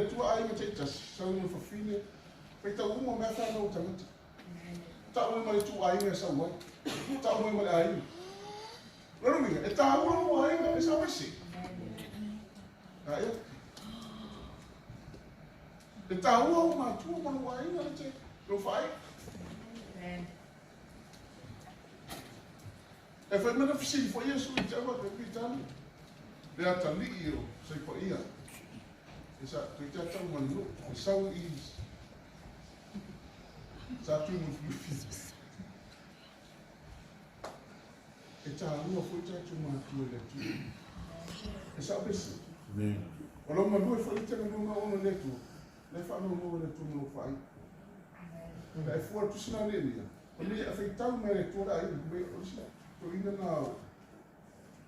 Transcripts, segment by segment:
le tua ai te tas sau no fafine pe ta uma me fa no tamata ta uma le tua ai me sa wa ta uma le ai lo mi e ta uma ai me sa wasi ai e ta uma tu ma ai me te lo fai e fa me na fisi fo yesu i tava pe pitani le atali io sei po ia esa tu te tau manu e sau i sa tu mu fisi e ta lua foi te tu ma tu le tu e sa besi o lo ma due foi te no ma ono le tu le fa no no le tu no fai e fu tu sina le mia o le a fai tau me le tu ai me o sina to ina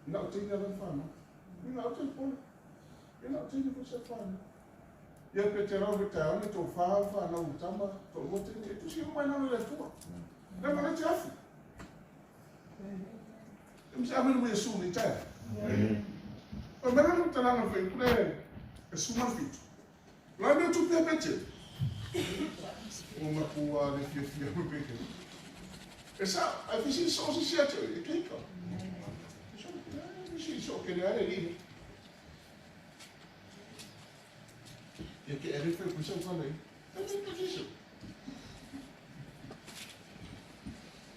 na o te ina la fa no ina o te pona ina o te ina ko se fa no ia pe te rau te aone to fa na utama to mo te e tu si mai na le tu na ma te afu mi sa me mo su ni ta o me na ta na fe ku le e su ma fit la me tu pe pete o ma ku a le fia mo pete e sa a fisi so si ate e ke ka so che ne hai lì e che è rifletto con lei non è preciso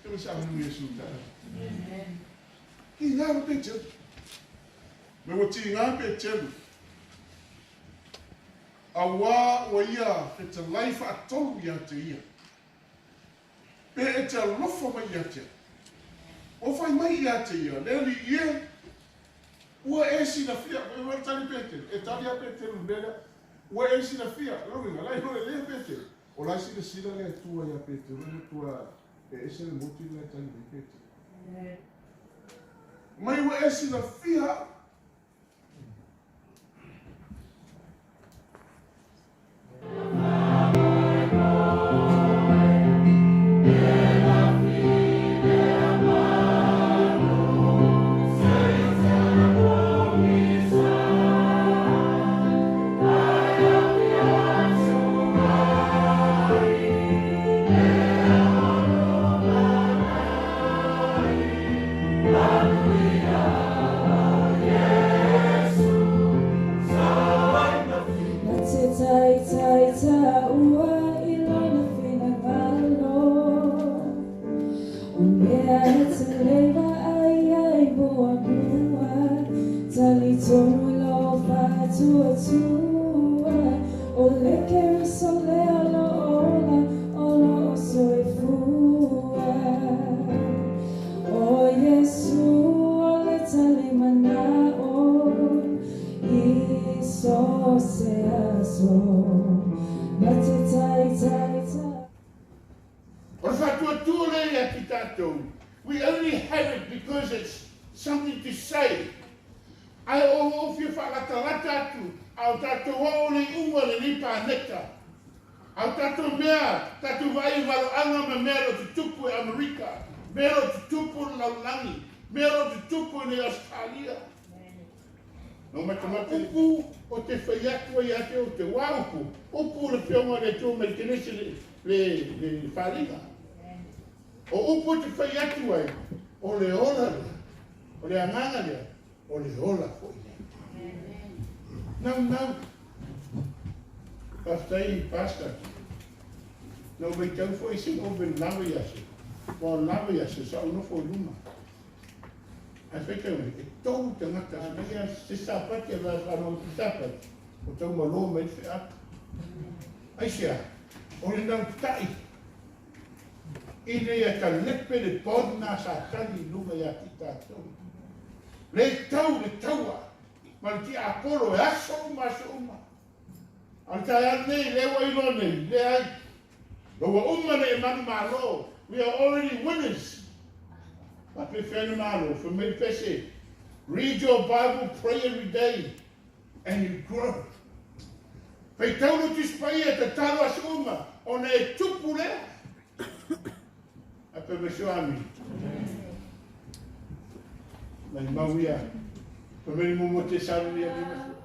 come sa lui Gesù chi non pensa me vuoi ti non pensa awa wa ia e te life atolu ia te ia pe e te lofo mai ia te o fai mai ia te ia le li ia ua esi na fia, e tali pete, e tali a pete lubera, ua esi na fia, longa, lai no le pete, o lai si le sila le tua ia pete, le tua, e esi le moti le tali pete. Mai ua esi na fia, we only have it because it's something to say. Ai o fia whakatarata atu, au tatou o le unga le lipa neta. Au tatou mea, tatou vai walo anga me mea lo tutupu e Amerika, mea lo tutupu le Laulangi, mea lo tutupu ne Australia. No matamata upu o te whaiatua i ate o te waupu, upu le pionga le tō Amerikanese le wharinga. O upu te whaiatua i, o le ola lea, o le anganga lea, o le ola fo i lea. Nau. Pastai pasta. No me tau fo i sing o ben lawa yase. O lawa yase sa uno fo luma. A wheka me, e tau te ngata, a mea se sapati a wano ki sapati. O tau malo me te atu. Aisia, o le nau tai. Ine ia ka lepe le podna sa tali lunga ia ki tātou. Le taua. Ma le ti Apollo e aso uma. Al tai nei lewa ilo nei, le ai. Lowa uma le manu malo. We are already winners. But we found malo for me to read your Bible, pray every day, and you grow. Pei taunu tispai e te talo as uma, o ne tupu lea. A pe mesho ami. Mai mauia. Pe meni momo te saru ia mi meso.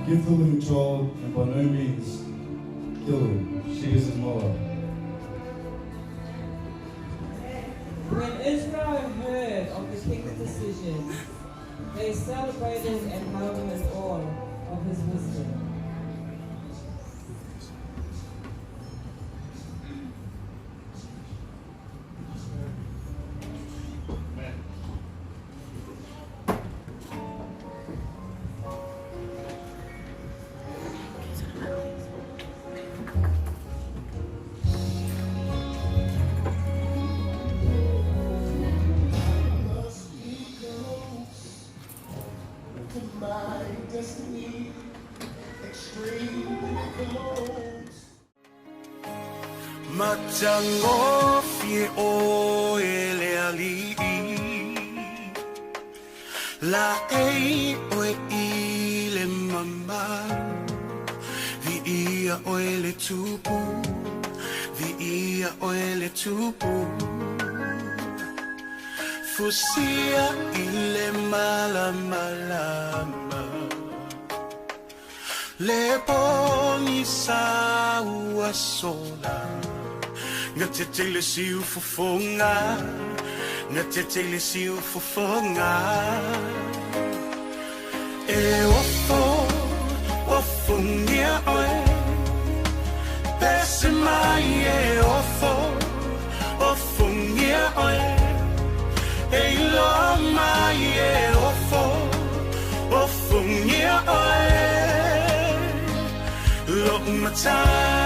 Give the little child, and by no means kill him. She is his mother. When Israel heard of the king's decision, they celebrated and marveled in awe of his wisdom. Matango fie o ele ali La ei o ile mama Vi ia o ele tupu Vi ia o ele tupu Fusia ile malama Le poni sa ua sola Nga te tele si ufofonga Nga te tele si ufofonga E ofo ngia oe Pese mai e ofo ngia oe E ilo mai e ofo ngia oe Lo matai